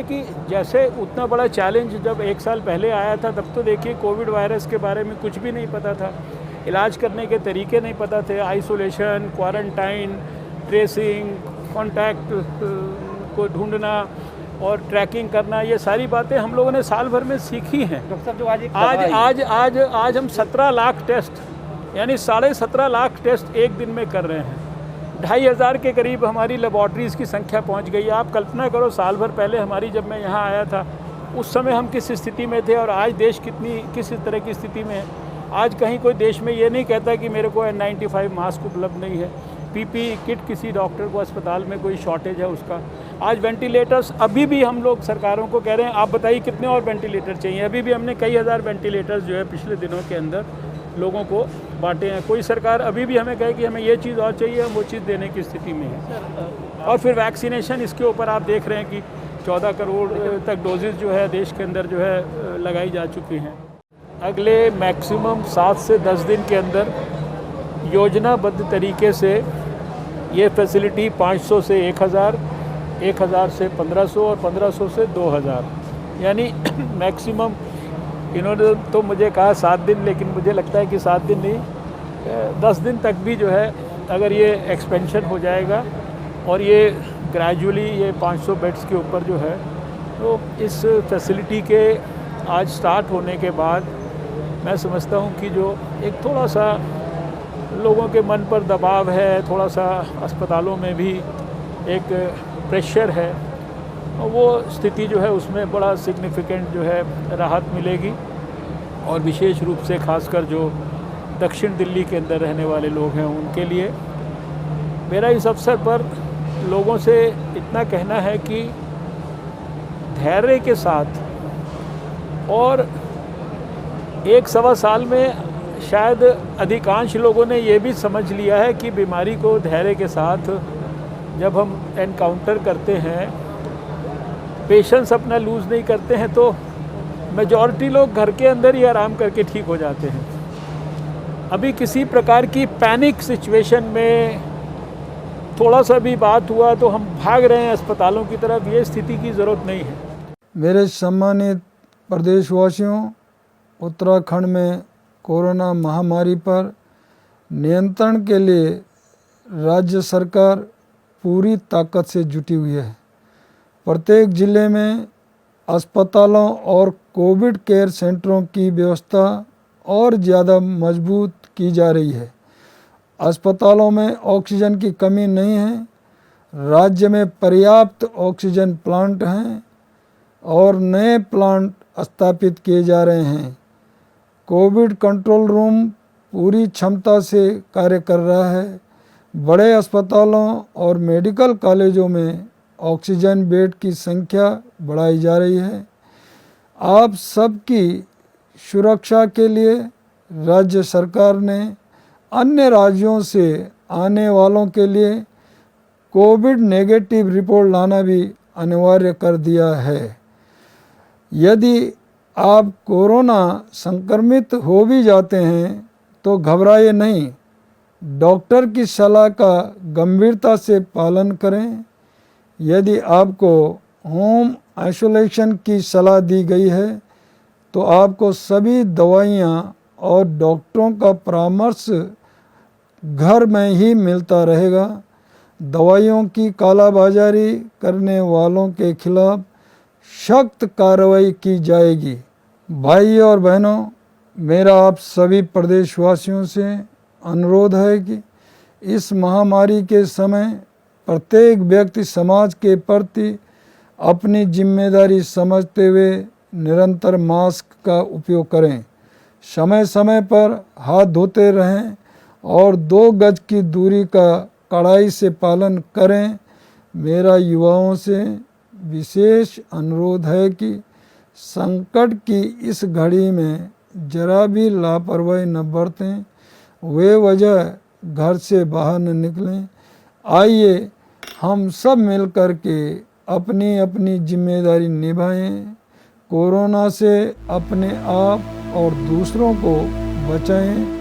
कि जैसे उतना बड़ा चैलेंज जब 1 साल पहले आया था, तब तो देखिए कोविड वायरस के बारे में कुछ भी नहीं पता था, इलाज करने के तरीके नहीं पता थे, आइसोलेशन, क्वारंटाइन, ट्रेसिंग, कॉन्टैक्ट को ढूंढना और ट्रैकिंग करना, ये सारी बातें हम लोगों ने साल भर में सीखी हैं। डॉक्टर साहब, जो आज हम 17 लाख टेस्ट यानी 17.5 लाख टेस्ट एक दिन में कर रहे हैं। 2,500 के करीब हमारी लेबॉर्ट्रीज़ की संख्या पहुंच गई है। आप कल्पना करो, साल भर पहले हमारी, जब मैं यहाँ आया था उस समय हम किस स्थिति में थे और आज देश किस तरह की स्थिति में है। आज कहीं कोई देश में ये नहीं कहता कि मेरे को N95 मास्क उपलब्ध नहीं है, PPE किट किसी डॉक्टर को अस्पताल में कोई शॉर्टेज है उसका। आज वेंटिलेटर्स, अभी भी हम लोग सरकारों को कह रहे हैं आप बताइए कितने और वेंटिलेटर चाहिए। अभी भी हमने कई हज़ार वेंटिलेटर्स जो है पिछले दिनों के अंदर लोगों को बांटे हैं। कोई सरकार अभी भी हमें कहे कि हमें ये चीज़ और चाहिए, हम वो चीज़ देने की स्थिति में है। और फिर वैक्सीनेशन, इसके ऊपर आप देख रहे हैं कि 14 करोड़ तक डोजेज़ जो है देश के अंदर जो है लगाई जा चुकी हैं। अगले मैक्सिमम 7 से 10 दिन के अंदर योजनाबद्ध तरीके से ये फैसिलिटी 500 से 1000, 1000 से 1500 और 1500 से 2000 यानी मैक्सिमम। इन्होंने तो मुझे कहा 7 दिन, लेकिन मुझे लगता है कि 7 दिन नहीं, 10 दिन तक भी जो है अगर ये एक्सपेंशन हो जाएगा और ये ग्रेजुअली ये 500 बेड्स के ऊपर जो है, तो इस फैसिलिटी के आज स्टार्ट होने के बाद मैं समझता हूँ कि जो एक थोड़ा सा लोगों के मन पर दबाव है, थोड़ा सा अस्पतालों में भी एक प्रेशर है, वो स्थिति जो है उसमें बड़ा सिग्निफिकेंट जो है राहत मिलेगी। और विशेष रूप से खासकर जो दक्षिण दिल्ली के अंदर रहने वाले लोग हैं उनके लिए मेरा इस अवसर पर लोगों से इतना कहना है कि धैर्य के साथ, और 1-1.25 साल में शायद अधिकांश लोगों ने ये भी समझ लिया है कि बीमारी को धैर्य के साथ जब हम एनकाउंटर करते हैं, पेशेंस अपना लूज़ नहीं करते हैं, तो मेजॉरिटी लोग घर के अंदर ही आराम करके ठीक हो जाते हैं। अभी किसी प्रकार की पैनिक सिचुएशन में थोड़ा सा भी बात हुआ तो हम भाग रहे हैं अस्पतालों की तरफ, ये स्थिति की ज़रूरत नहीं है। मेरे सम्मानित प्रदेशवासियों, उत्तराखंड में कोरोना महामारी पर नियंत्रण के लिए राज्य सरकार पूरी ताकत से जुटी हुई है। प्रत्येक जिले में अस्पतालों और कोविड केयर सेंटरों की व्यवस्था और ज़्यादा मजबूत की जा रही है। अस्पतालों में ऑक्सीजन की कमी नहीं है। राज्य में पर्याप्त ऑक्सीजन प्लांट हैं और नए प्लांट स्थापित किए जा रहे हैं। कोविड कंट्रोल रूम पूरी क्षमता से कार्य कर रहा है। बड़े अस्पतालों और मेडिकल कॉलेजों में ऑक्सीजन बेड की संख्या बढ़ाई जा रही है। आप सबकी सुरक्षा के लिए राज्य सरकार ने अन्य राज्यों से आने वालों के लिए कोविड नेगेटिव रिपोर्ट लाना भी अनिवार्य कर दिया है। यदि आप कोरोना संक्रमित हो भी जाते हैं तो घबराइए नहीं, डॉक्टर की सलाह का गंभीरता से पालन करें। यदि आपको होम आइसोलेशन की सलाह दी गई है तो आपको सभी दवाइयाँ और डॉक्टरों का परामर्श घर में ही मिलता रहेगा। दवाइयों की कालाबाजारी करने वालों के खिलाफ सख्त कार्रवाई की जाएगी। भाई और बहनों, मेरा आप सभी प्रदेशवासियों से अनुरोध है कि इस महामारी के समय प्रत्येक व्यक्ति समाज के प्रति अपनी जिम्मेदारी समझते हुए निरंतर मास्क का उपयोग करें, समय समय पर हाथ धोते रहें और 2 गज की दूरी का कड़ाई से पालन करें। मेरा युवाओं से विशेष अनुरोध है कि संकट की इस घड़ी में जरा भी लापरवाही न बरतें, वे वजह घर से बाहर न निकलें। आइए हम सब मिल कर के अपनी अपनी जिम्मेदारी निभाएं, कोरोना से अपने आप और दूसरों को बचाएं।